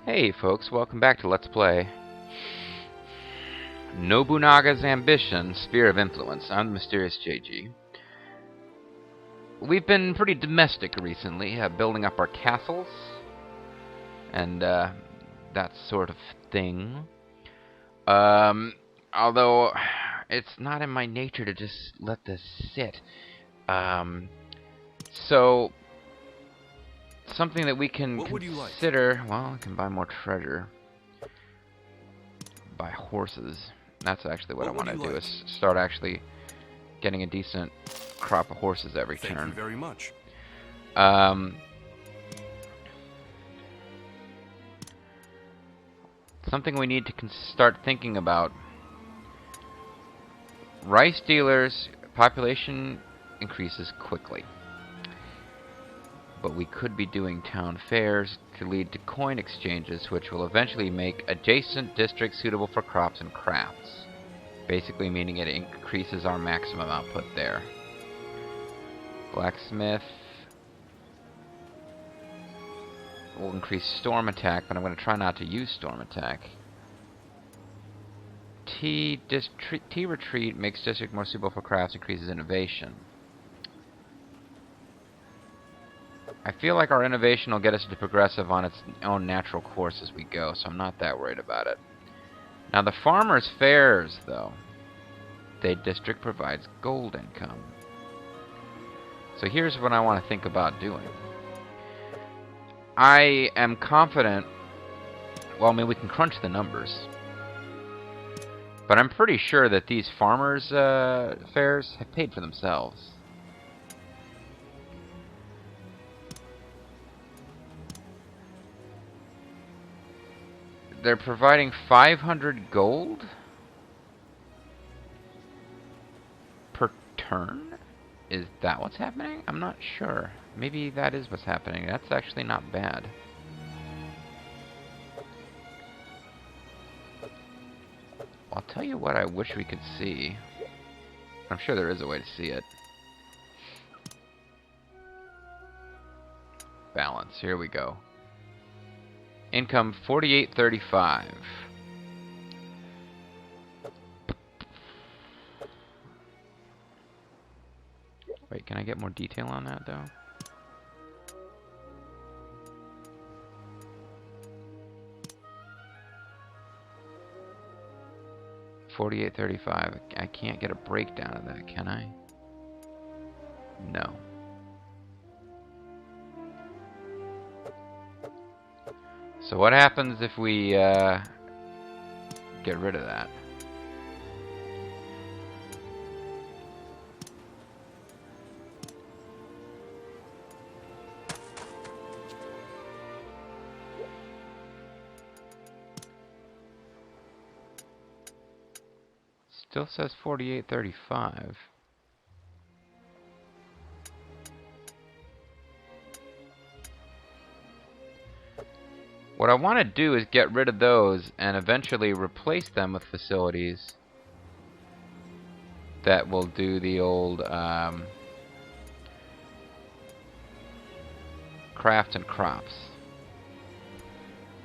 Hey folks, welcome back to Let's Play Nobunaga's Ambition, Sphere of Influence. I'm the Mysterious JG. We've been pretty domestic recently, building up our castles and that sort of thing. Although it's not in my nature to just let this sit. So something that we can consider, well, I can buy more treasure. Buy horses. That's actually what I want to do, is start actually getting a decent crop of horses every turn. Thank you very much. Something we need to start thinking about. Rice dealers, population increases quickly. But we could be doing town fairs to lead to coin exchanges, which will eventually make adjacent districts suitable for crops and crafts. Basically meaning it increases our maximum output there. Blacksmith will increase storm attack, but I'm going to try not to use storm attack. Tea retreat makes district more suitable for crafts, increases innovation. I feel like our innovation will get us to progressive on its own natural course as we go, so I'm not that worried about it. Now the farmers' fairs, though. The district provides gold income. So here's what I want to think about doing. I am confident, well, I mean, we can crunch the numbers. But I'm pretty sure that these farmers' fairs have paid for themselves. They're providing 500 gold per turn? Is that what's happening? I'm not sure. Maybe that is what's happening. That's actually not bad. I'll tell you what I wish we could see. I'm sure there is a way to see it. Balance. Here we go. Income 4835. Wait, can I get more detail on that though? $48.35. I can't get a breakdown of that, can I? No. So what happens if we get rid of that? Still says 48.35. What I want to do is get rid of those and eventually replace them with facilities that will do the old crafts and crops.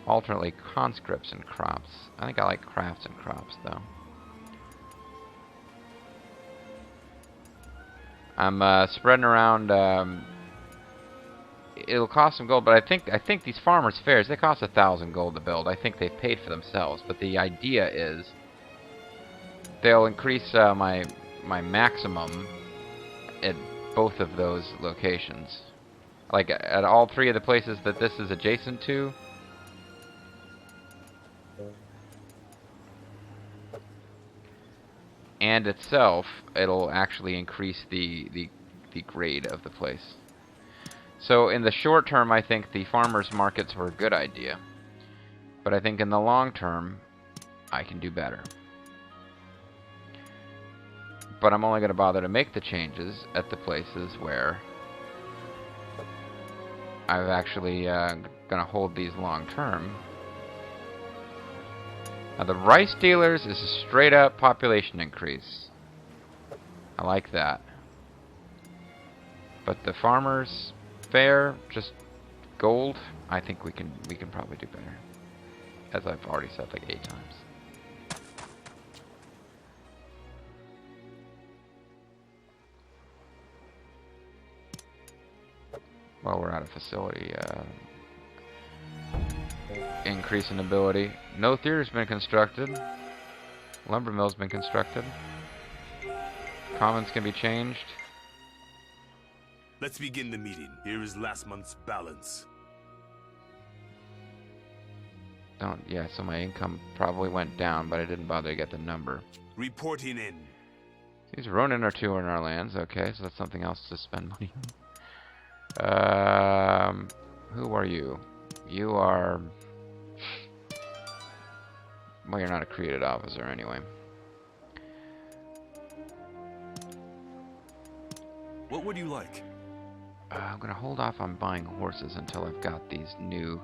Alternately conscripts and crops. I think I like crafts and crops though. I'm spreading around. It'll cost some gold, but I think these farmers' fairs, they cost 1,000 gold to build. I think they've paid for themselves, but the idea is they'll increase my maximum at both of those locations. Like at all three of the places that this is adjacent to. And itself, it'll actually increase the grade of the place. So in the short term, I think the farmers' markets were a good idea. But I think in the long term, I can do better. But I'm only going to bother to make the changes at the places where I've actually going to hold these long term. Now the rice dealers is a straight up population increase. I like that. But the farmers fair, just gold, I think we can probably do better. As I've already said like 8 times. Well, we're out of facility. Increase in ability. No theater's been constructed. Lumber mill's been constructed. Commons can be changed. Let's begin the meeting. Here is last month's balance. Yeah, so my income probably went down, but I didn't bother to get the number. Reporting in. These Ronin are 2 in our lands. Okay, so that's something else to spend money on. Who are you? You are... Well, you're not a created officer anyway. What would you like? I'm going to hold off on buying horses until I've got these new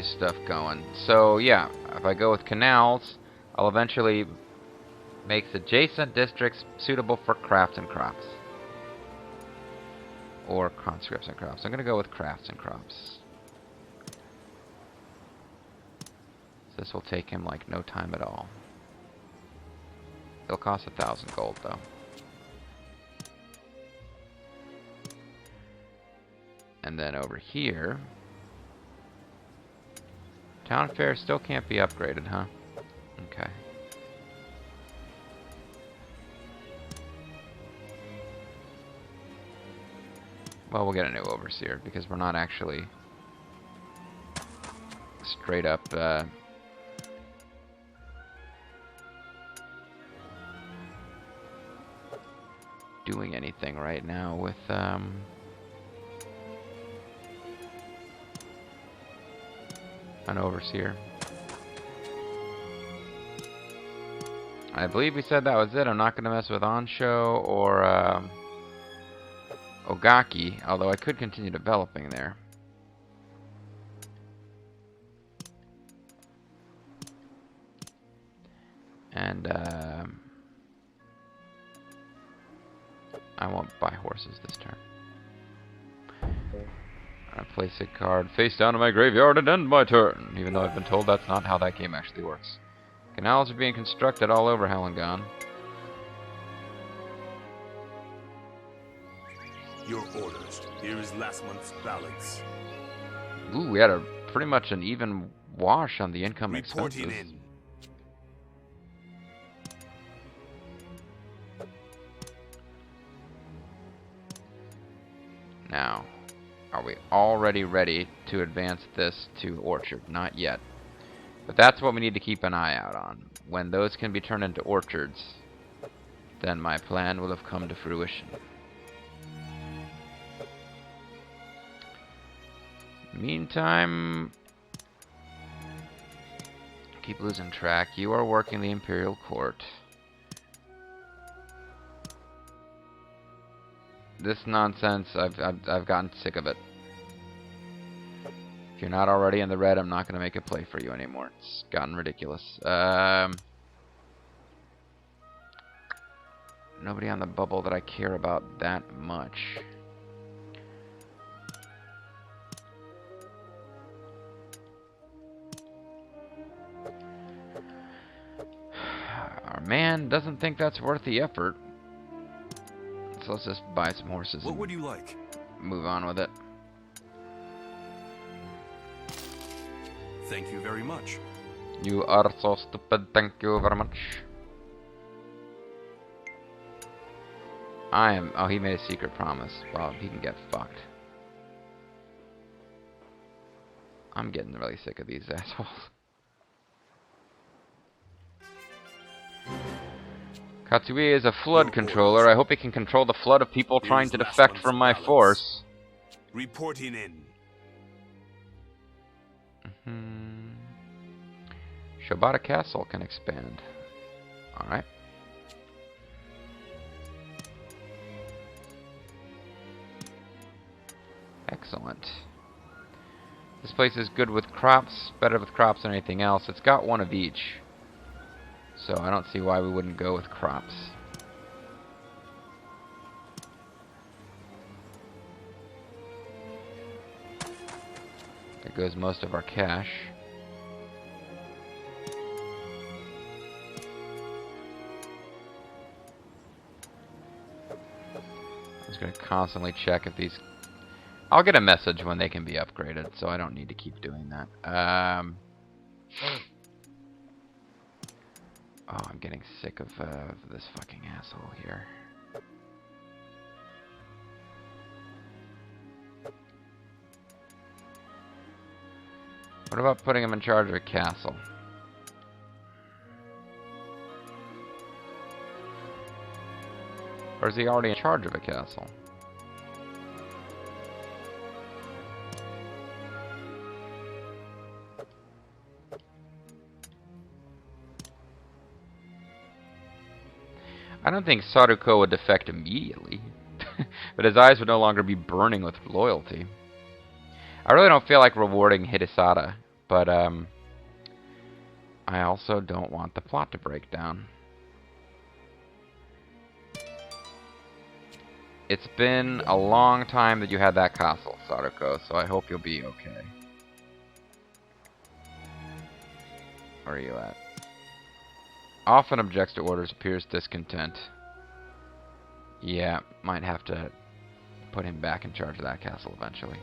stuff going. So yeah, if I go with canals, I'll eventually make adjacent districts suitable for crafts and crops. Or conscripts and crops. I'm going to go with crafts and crops. This will take him like no time at all. It'll cost 1,000 gold though. And then over here, town fair still can't be upgraded, huh? Okay. Well, we'll get a new overseer because we're not actually straight up doing anything right now with an overseer. I believe we said that was it. I'm not going to mess with Onsho or Ogaki, although I could continue developing there. And I won't buy horses this turn. I place a card face down in my graveyard and end my turn, even though I've been told that's not how that game actually works. Canals are being constructed all over Hellengon. Your orders. Here is last month's balance. Ooh, we had a pretty much an even wash on the income Reporting expenses. in. Now, are we already ready to advance this to Orchard? Not yet. But that's what we need to keep an eye out on. When those can be turned into orchards, then my plan will have come to fruition. Meantime, keep losing track. You are working the Imperial Court. This nonsense, I've gotten sick of it. If you're not already in the red, I'm not going to make a play for you anymore. It's gotten ridiculous. Nobody on the bubble that I care about that much. Our man doesn't think that's worth the effort. So let's just buy some horses. What would you like? Move on with it. Thank you very much. You are so stupid, thank you very much. I am... Oh, he made a secret promise. Well, he can get fucked. I'm getting really sick of these assholes. Katsui is a flood controller. I hope he can control the flood of people trying to defect from my force. Reporting in. Shibata Castle can expand. Alright. Excellent. This place is good with crops, better with crops than anything else. It's got one of each. So I don't see why we wouldn't go with crops. There goes most of our cash. I'm just going to constantly check if these... I'll get a message when they can be upgraded, so I don't need to keep doing that. Oh, I'm getting sick of this fucking asshole here. What about putting him in charge of a castle? Or is he already in charge of a castle? I don't think Saruko would defect immediately, but his eyes would no longer be burning with loyalty. I really don't feel like rewarding Hidesada, but I also don't want the plot to break down. It's been a long time that you had that castle, Saruko, so I hope you'll be okay. Where are you at? Often objects to orders, appears discontent. Yeah, might have to put him back in charge of that castle eventually.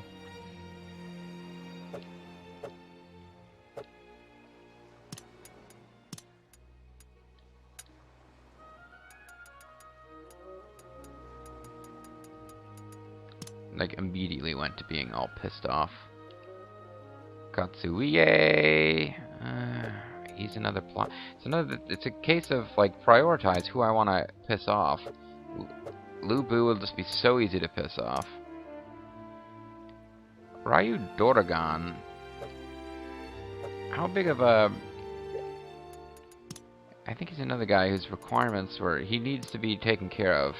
Like, immediately went to being all pissed off. Katsuie! He's another plot. It's a case of, like, prioritize who I want to piss off. Lu Bu will just be so easy to piss off. Ryu Doragon. How big of a... I think he's another guy whose requirements were... He needs to be taken care of.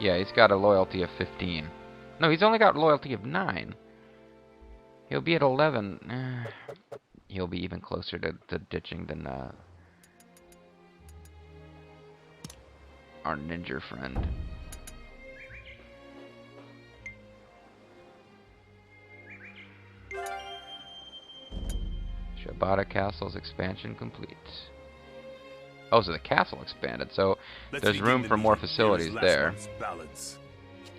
Yeah, he's got a loyalty of 15. No, he's only got loyalty of 9. He'll be at 11. He'll be even closer to ditching than our ninja friend. Shibata Castle's expansion complete. Oh, so the castle expanded, so there's room for more facilities there.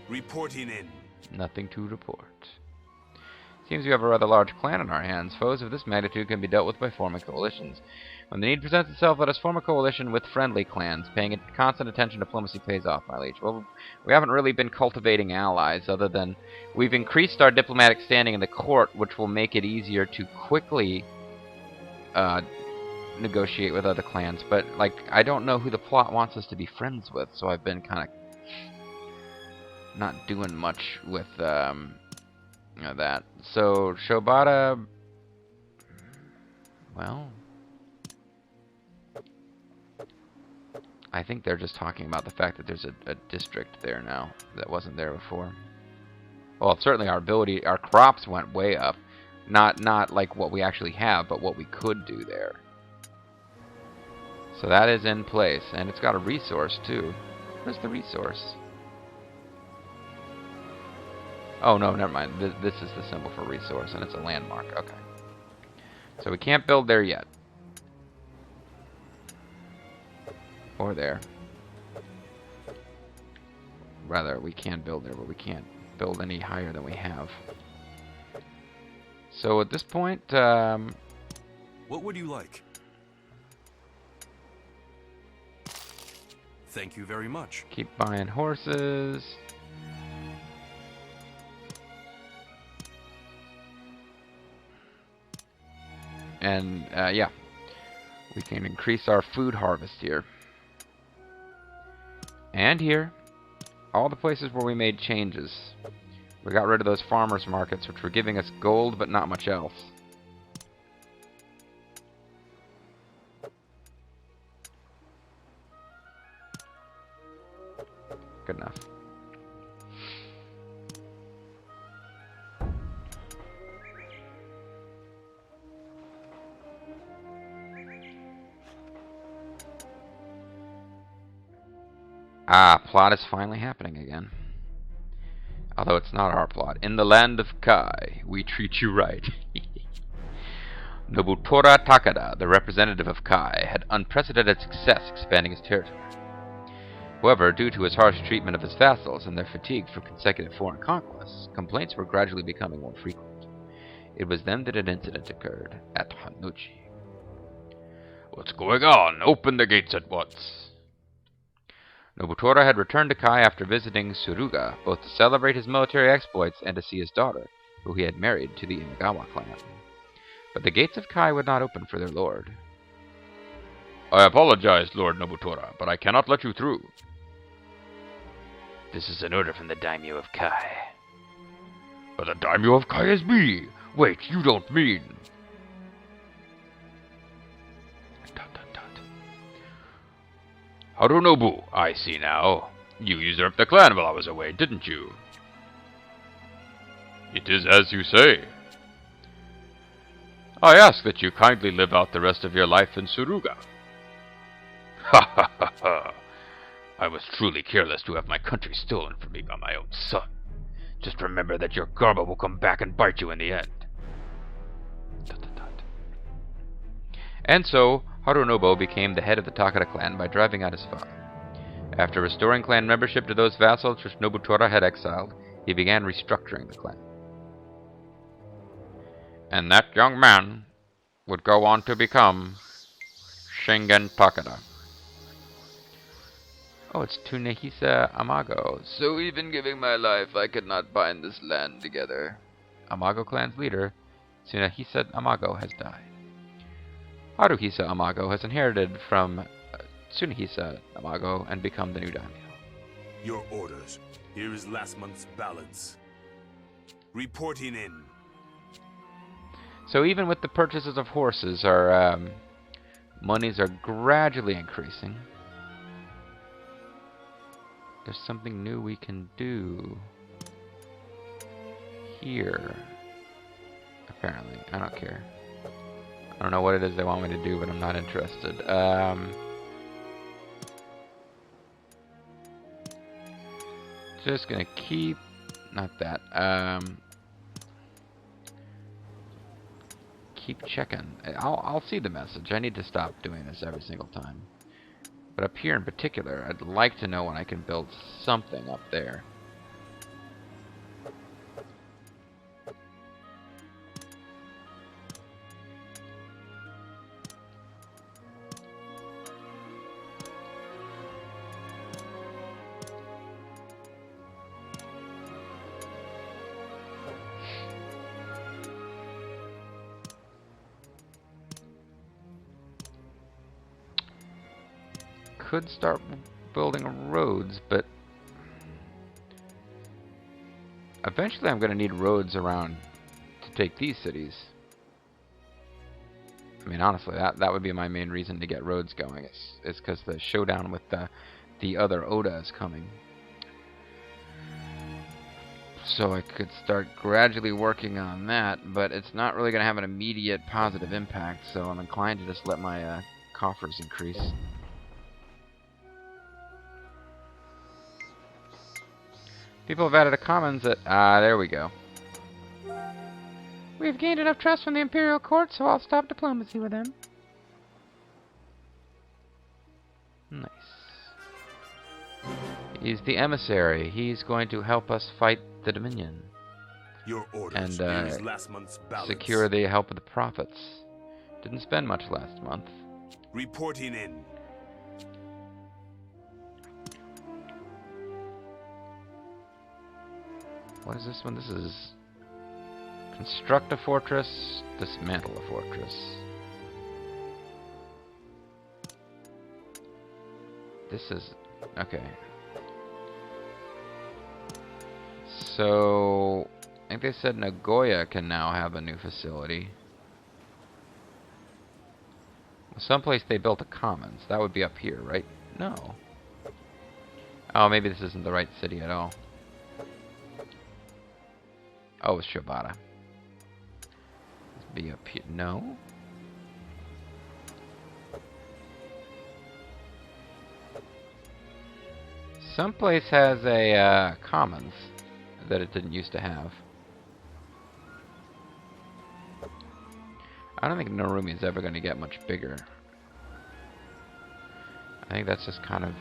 Reporting in. Nothing to report. Seems we have a rather large clan on our hands. Foes of this magnitude can be dealt with by forming coalitions. When the need presents itself, let us form a coalition with friendly clans. Paying constant attention to diplomacy pays off, my liege. Well, we haven't really been cultivating allies, other than we've increased our diplomatic standing in the court, which will make it easier to quickly negotiate with other clans. But, like, I don't know who the plot wants us to be friends with, so I've been kind of not doing much with that. So Shibata, well, I think they're just talking about the fact that there's a district there now that wasn't there before. Well, certainly our crops went way up. Not like what we actually have, but what we could do there. So that is in place, and it's got a resource too. Where's the resource? Oh, no, never mind. This is the symbol for resource, and it's a landmark. Okay. So we can't build there yet. Or there. Rather, we can build there, but we can't build any higher than we have. So at this point, what would you like? Thank you very much. Keep buying horses. And, yeah, we can increase our food harvest here. And here, all the places where we made changes. We got rid of those farmers markets, which were giving us gold, but not much else. Good enough. Ah, plot is finally happening again. Although it's not our plot. In the land of Kai, we treat you right. Nobutora Takada, the representative of Kai, had unprecedented success expanding his territory. However, due to his harsh treatment of his vassals and their fatigue from consecutive foreign conquests, complaints were gradually becoming more frequent. It was then that an incident occurred at Hanuchi. What's going on? Open the gates at once. Nobutora had returned to Kai after visiting Suruga, both to celebrate his military exploits and to see his daughter, who he had married to the Imagawa clan. But the gates of Kai would not open for their lord. I apologize, Lord Nobutora, but I cannot let you through. This is an order from the daimyo of Kai. But the daimyo of Kai is me! Wait, you don't mean... Harunobu, I see now. You usurped the clan while I was away, didn't you? It is as you say. I ask that you kindly live out the rest of your life in Suruga. Ha ha ha ha! I was truly careless to have my country stolen from me by my own son. Just remember that your karma will come back and bite you in the end. And so, Harunobu became the head of the Takada clan by driving out his father. After restoring clan membership to those vassals which Nobutora had exiled, he began restructuring the clan. And that young man would go on to become Shingen Takada. Oh, it's Tsunehisa Amago. So even giving my life, I could not bind this land together. Amago clan's leader, Tsunehisa Amago, has died. Haruhisa Amago has inherited from Tsunehisa Amago and become the new daimyo. Your orders. Here is last month's balance. Reporting in. So even with the purchases of horses, our monies are gradually increasing. There's something new we can do here. Apparently. I don't care. I don't know what it is they want me to do, but I'm not interested. Just gonna keep... Not that. Keep checking. I'll see the message. I need to stop doing this every single time. But up here in particular, I'd like to know when I can build something up there. Could start building roads, but eventually I'm going to need roads around to take these cities. I mean, honestly, that would be my main reason to get roads going. It's because the showdown with the other Oda is coming. So I could start gradually working on that, but it's not really going to have an immediate positive impact, so I'm inclined to just let my coffers increase. People have added a comment that... there we go. We've gained enough trust from the Imperial Court, so I'll stop diplomacy with them. Nice. He's the emissary. He's going to help us fight the Dominion. Your orders. And last month's balance. Secure the help of the prophets. Didn't spend much last month. Reporting in. What is this one? This is construct a fortress, dismantle a fortress. This is okay. So I think they said Nagoya can now have a new facility. Someplace they built a commons. That would be up here, right? No. Oh, maybe this isn't the right city at all. Oh, it's Shibata. Let's be up here. No? Someplace has a commons. that it didn't used to have. I don't think Narumi is ever going to get much bigger. I think that's just kind of,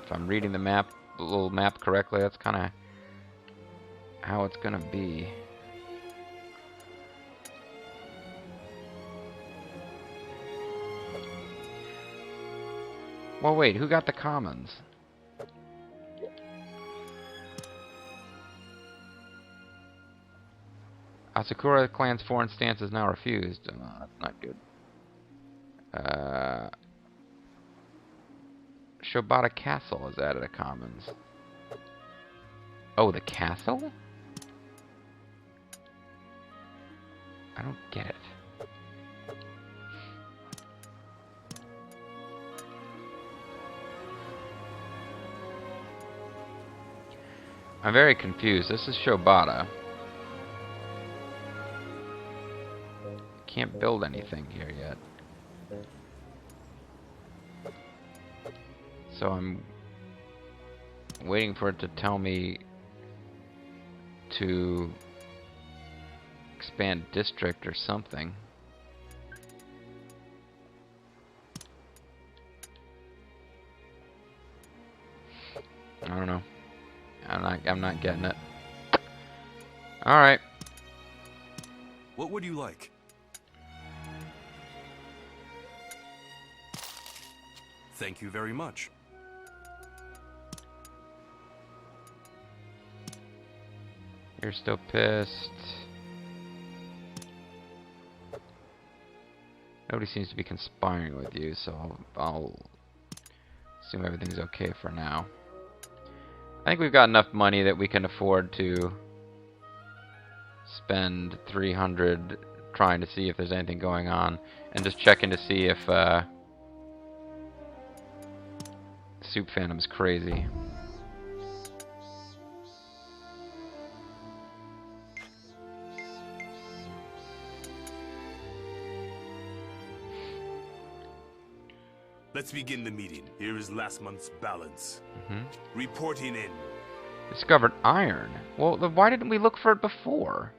if I'm reading the map, the little map correctly, that's kind of how it's going to be. Well, wait, who got the commons? Asakura clan's foreign stance is now refused. That's not good. Shobata Castle has added a commons. Oh, the castle? I don't get it. I'm very confused. This is Shobata. Can't build anything here yet. So I'm waiting for it to tell me to expand district or something. I don't know. I'm not getting it. All right. What would you like? Thank you very much. You're still pissed. Nobody seems to be conspiring with you, so I'll assume everything's okay for now. I think we've got enough money that we can afford to spend 300 trying to see if there's anything going on, and just checking to see if Soup Phantom's crazy. Let's begin the meeting. Here is last month's balance. Reporting in. Discovered iron. Well, then why didn't we look for it before?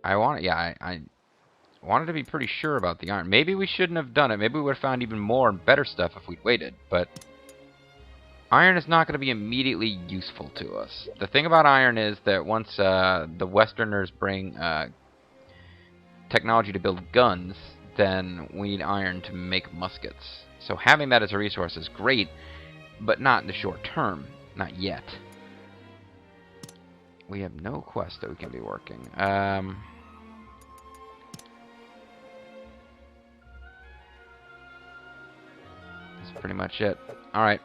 I wanted to be pretty sure about the iron. Maybe we shouldn't have done it. Maybe we would have found even more and better stuff if we'd waited. But iron is not going to be immediately useful to us. The thing about iron is that once the Westerners bring technology to build guns, then we need iron to make muskets. So having that as a resource is great, but not in the short term. Not yet. We have no quest that we can be working. That's pretty much it. Alright.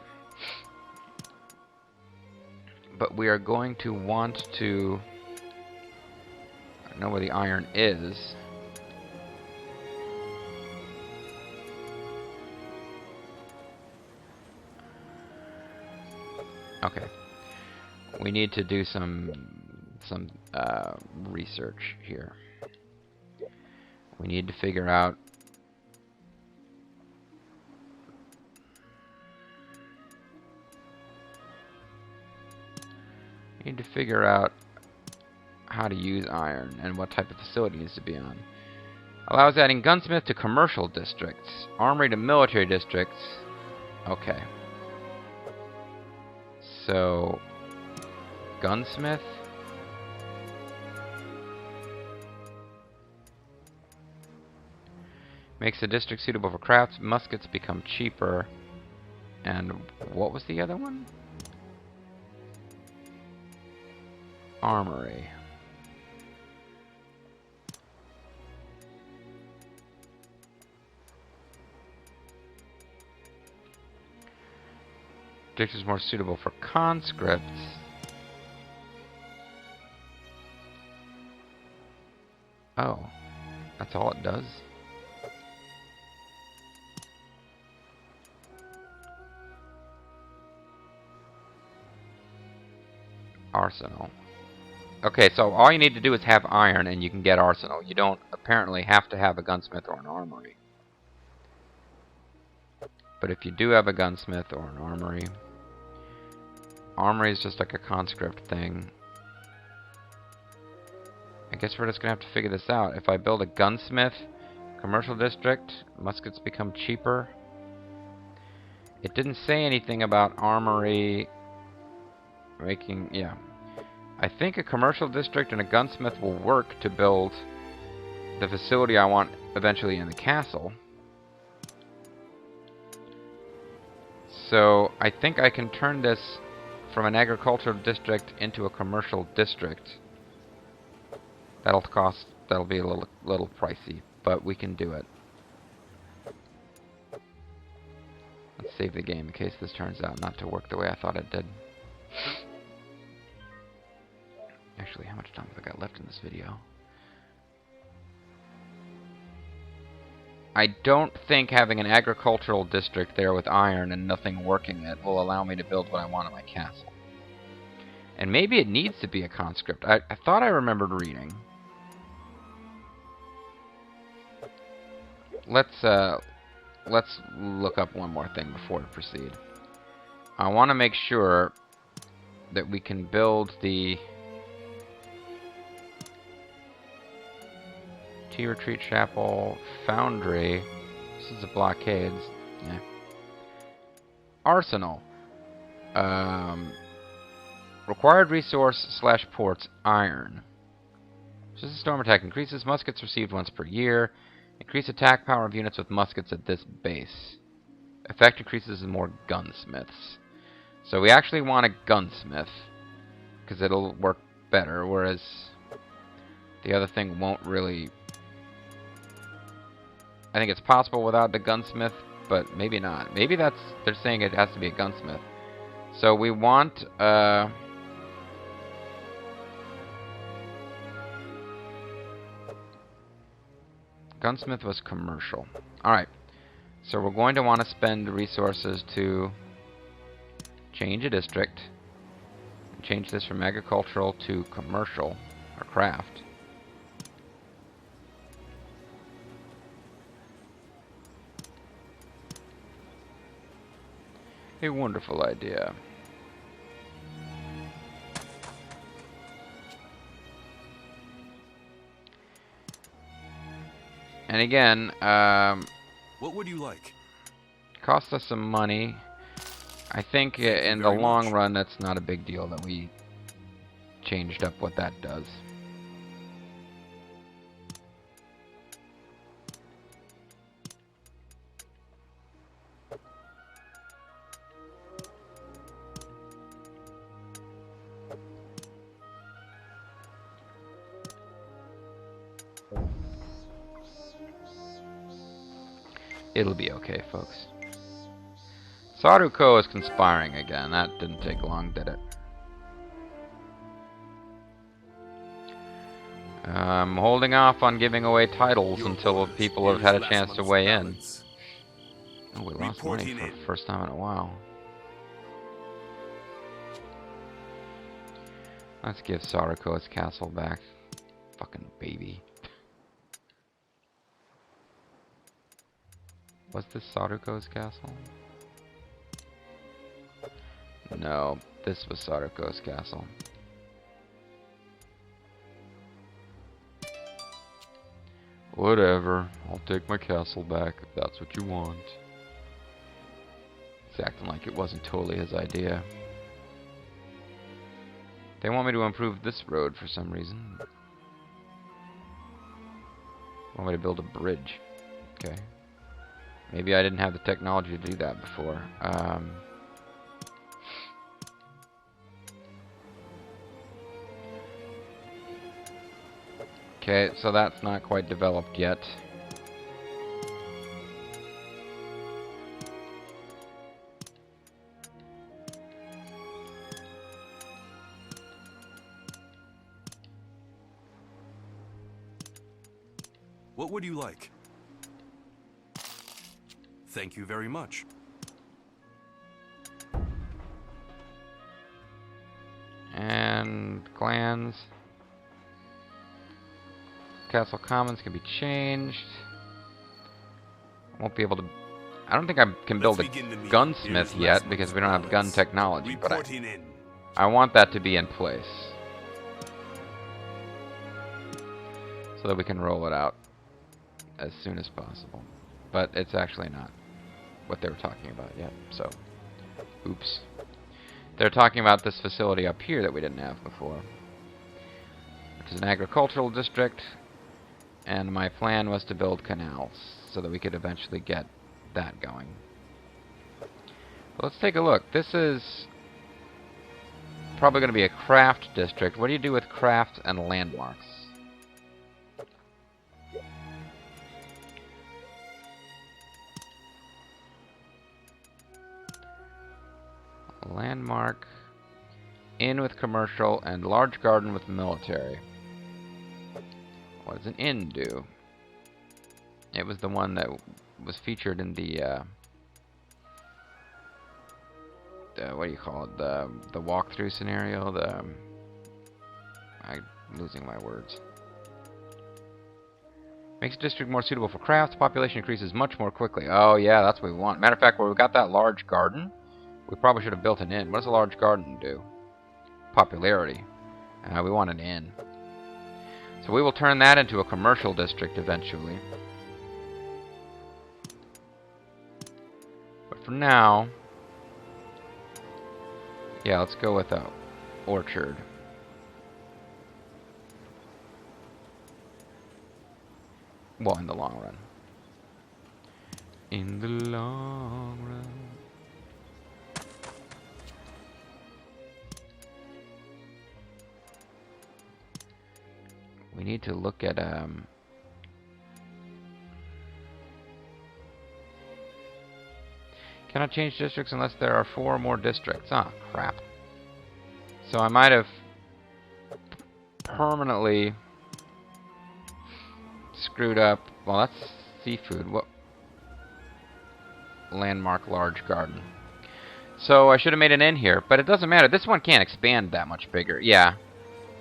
But we are going to want to know where the iron is. Okay. We need to do some research here. We need to figure out how to use iron and what type of facility it needs to be on. Allows adding gunsmith to commercial districts, armory to military districts. Okay. So, gunsmith. Makes the district suitable for crafts. Muskets become cheaper. And what was the other one? Armory. District is more suitable for conscripts. Oh, that's all it does? Arsenal. Okay, so all you need to do is have iron and you can get arsenal. You don't apparently have to have a gunsmith or an armory. But if you do have a gunsmith or an armory, Armory is just like a conscript thing. I guess we're just gonna have to figure this out. If I build a gunsmith, commercial district, muskets become cheaper. It didn't say anything about armory making, yeah. I think a commercial district and a gunsmith will work to build the facility I want eventually in the castle. So I think I can turn this from an agricultural district into a commercial district. That'll be a little pricey, but we can do it. Let's save the game in case this turns out not to work the way I thought it did. Actually, how much time have I got left in this video? I don't think having an agricultural district there with iron and nothing working it will allow me to build what I want in my castle. And maybe it needs to be a conscript. I thought I remembered reading. Let's look up one more thing before we proceed. I want to make sure that we can build the Retreat Chapel, Foundry. This is the blockades. Yeah. Arsenal. Required resource / ports, iron. Just a storm attack increases. Muskets received once per year. Increase attack power of units with muskets at this base. Effect increases and more gunsmiths. So we actually want a gunsmith, because it'll work better, whereas the other thing won't really... I think it's possible without the gunsmith, but maybe not. Maybe they're saying it has to be a gunsmith. So we want... Gunsmith was commercial. Alright. So we're going to want to spend resources to change a district. Change this from agricultural to commercial, or craft. A wonderful idea. And again, what would you like? Cost us some money. I think in the long run, that's not a big deal that we changed up what that does. It'll be okay, folks. Saruko is conspiring again. That didn't take long, did it? I'm holding off on giving away titles until people have had a chance to weigh in. Oh, we lost money for the first time in a while. Let's give Saruko his castle back. Fucking baby. Was this Saruko's castle? No, this was Saruko's castle. Whatever, I'll take my castle back if that's what you want. It's acting like it wasn't totally his idea. They want me to improve this road for some reason. Want me to build a bridge. Okay. Maybe I didn't have the technology to do that before. Okay, so that's not quite developed yet. What would you like? Thank you very much. And clans. Castle Commons can be changed. Won't be able to... I don't think I can build a gunsmith yet because we don't have gun technology, but I want that to be in place. So that we can roll it out as soon as possible. But it's actually not what they were talking about yet, so oops. They're talking about this facility up here that we didn't have before, which is an agricultural district, and my plan was to build canals so that we could eventually get that going. Let's take a look. This is probably going to be a craft district. What do you do with craft and landmarks? Landmark, inn with commercial, and large garden with military. What does an inn do? It was the one that was featured in the what do you call it? The walkthrough scenario. I'm losing my words. Makes the district more suitable for crafts. Population increases much more quickly. Oh yeah, that's what we want. Matter of fact, where we got that large garden, we probably should have built an inn. What does a large garden do? Popularity. We want an inn. So we will turn that into a commercial district eventually. But for now, yeah, let's go with a orchard. Well, in the long run. In the long run. We need to look at cannot change districts unless there are 4 more districts. Ah, crap. So I might have permanently screwed up. Well, that's seafood. What? Landmark large garden. So I should have made an inn here, but it doesn't matter. This one can't expand that much bigger. Yeah.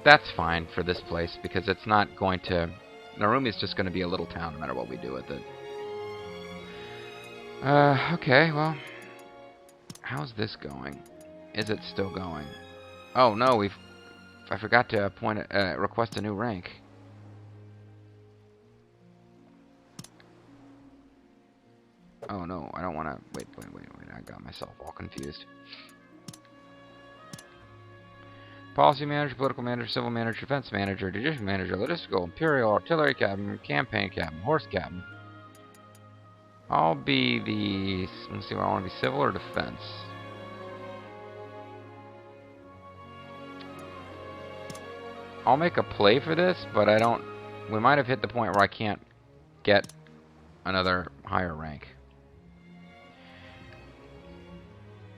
That's fine for this place, because it's not going to... Narumi's just going to be a little town no matter what we do with it. Okay, well... How's this going? Is it still going? Oh, no, I forgot to request a new rank. Oh, no, I don't want to... Wait, I got myself all confused. Policy manager, political manager, civil manager, defense manager, judicial manager, logistical, imperial, artillery captain, campaign captain, horse captain. I'll be the... Let's see, I want to be civil or defense. I'll make a play for this, but I don't... We might have hit the point where I can't get another higher rank.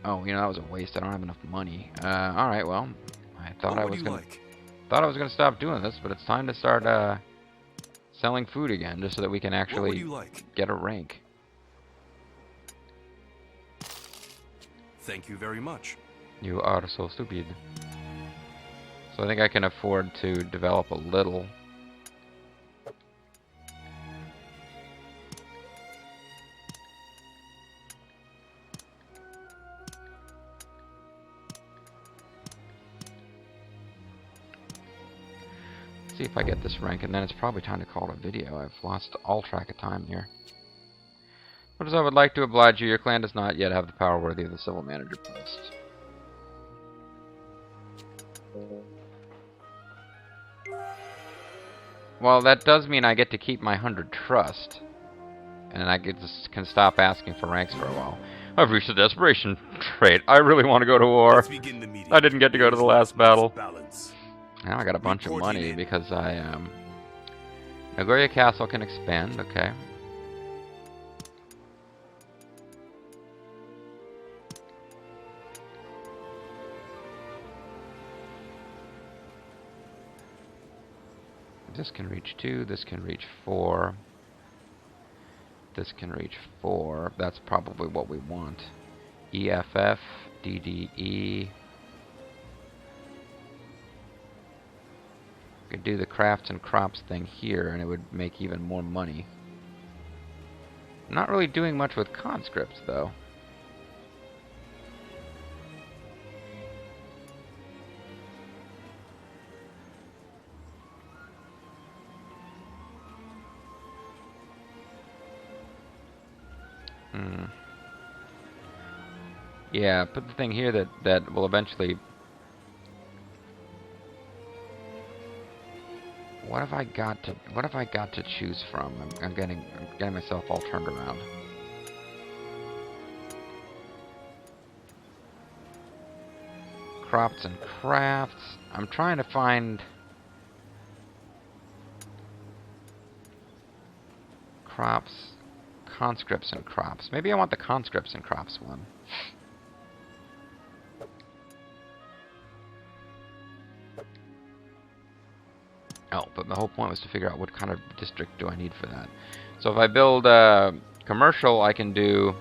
Oh, you know, that was a waste. I don't have enough money. Alright, well... I thought I was gonna stop doing this, but it's time to start selling food again, just so that we can actually get a rank. Thank you very much. You are so stupid. So I think I can afford to develop a little. See if I get this rank, and then it's probably time to call it a video. I've lost all track of time here. But as I would like to oblige you, your clan does not yet have the power worthy of the civil manager post. Well, that does mean I get to keep my 100 trust. And I can stop asking for ranks for a while. I've reached a desperation trait. I really want to go to war. I didn't get to go to the last battle. Now I got a bunch of money because I, Nagoya Castle can expand, okay. This can reach 2, this can reach 4. This can reach 4. That's probably what we want. EFF, DDE. We could do the crafts and crops thing here, and it would make even more money. I'm not really doing much with conscripts, though. Hmm. Yeah, but the thing here that will eventually... What have I got to choose from? I'm getting myself all turned around. Crops and crafts. I'm trying to find crops, conscripts and crops. Maybe I want the conscripts and crops one. Oh, but the whole point was to figure out what kind of district do I need for that. So if I build commercial, I can do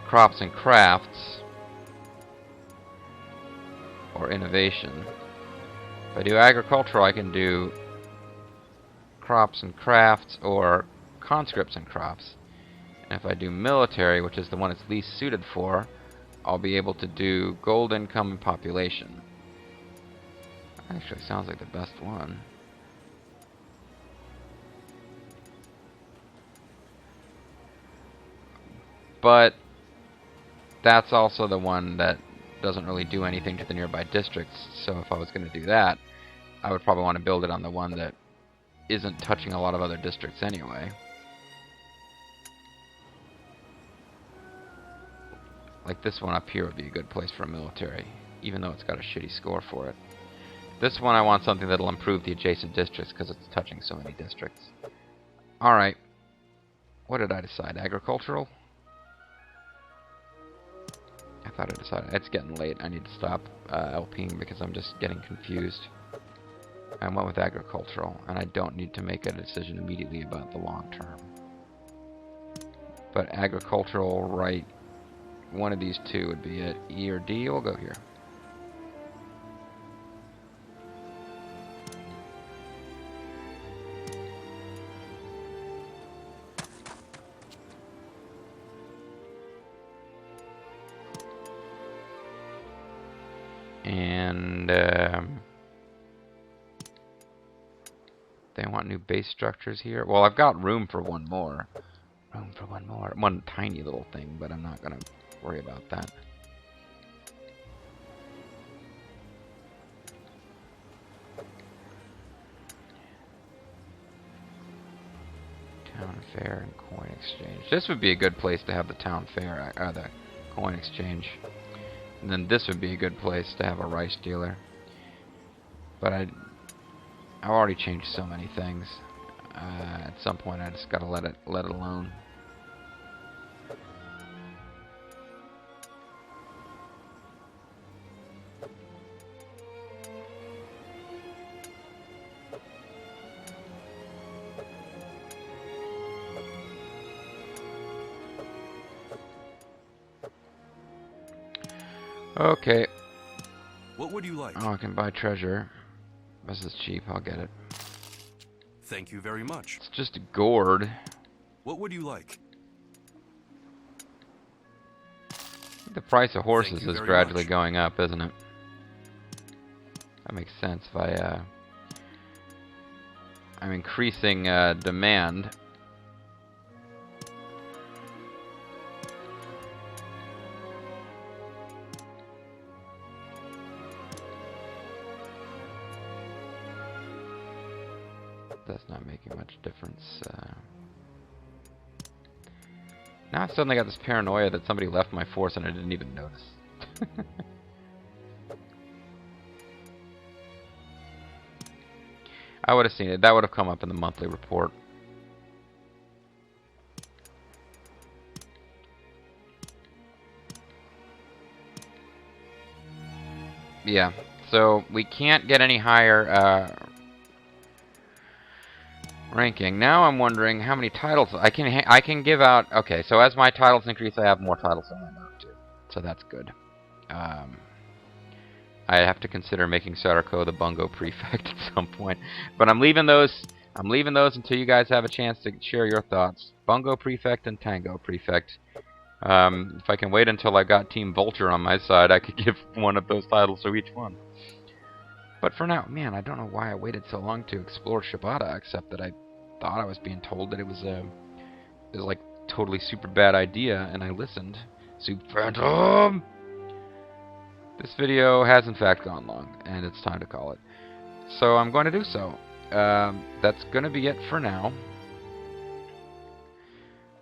crops and crafts, or innovation. If I do agricultural, I can do crops and crafts, or conscripts and crops. And if I do military, which is the one it's least suited for, I'll be able to do gold income and population. Actually, sounds like the best one. But that's also the one that doesn't really do anything to the nearby districts. So if I was going to do that, I would probably want to build it on the one that isn't touching a lot of other districts anyway. Like this one up here would be a good place for a military, even though it's got a shitty score for it. This one I want something that'll improve the adjacent districts because it's touching so many districts. Alright. What did I decide? Agricultural? I thought I decided. It's getting late. I need to stop LPing because I'm just getting confused. I went with agricultural, and I don't need to make a decision immediately about the long term. But agricultural, right, one of these two would be it. E or D, we'll go here. And they want new base structures here. Well, I've got room for one more. Room for one more. One tiny little thing, but I'm not going to worry about that. Town fair and coin exchange. This would be a good place to have the town fair, the coin exchange. And then this would be a good place to have a rice dealer. But I've already changed so many things. At some point, I just gotta let it alone. Okay. What would you like? Oh, I can buy treasure. This is cheap. I'll get it. Thank you very much. It's just a gourd. What would you like? The price of horses is gradually much. going up, isn't it? That makes sense. If I'm increasing demand. That's not making much difference. Now I've suddenly got this paranoia that somebody left my force and I didn't even notice. I would have seen it. That would have come up in the monthly report. Yeah, so we can't get any higher ranking. Now I'm wondering how many titles I can give out. Okay, so as my titles increase, I have more titles than I know too. So that's good. I have to consider making Sarako the Bungo Prefect at some point, but I'm leaving those until you guys have a chance to share your thoughts. Bungo Prefect and Tango Prefect. If I can wait until I got Team Vulture on my side, I could give one of those titles to each one. But for now, man, I don't know why I waited so long to explore Shibata, except that I thought I was being told that it was like totally super bad idea, and I listened. Soup Phantom! This video has in fact gone long, and it's time to call it. So I'm going to do so. That's going to be it for now.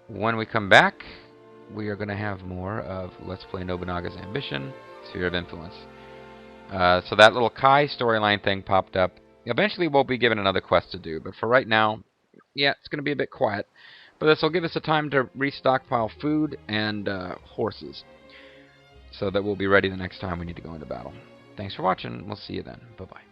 When we come back, we are going to have more of Let's Play Nobunaga's Ambition, Sphere of Influence. So that little Kai storyline thing popped up. Eventually we'll be given another quest to do, but for right now, yeah, it's going to be a bit quiet. But this will give us a time to restockpile food and horses, so that we'll be ready the next time we need to go into battle. Thanks for watching. We'll see you then. Bye-bye.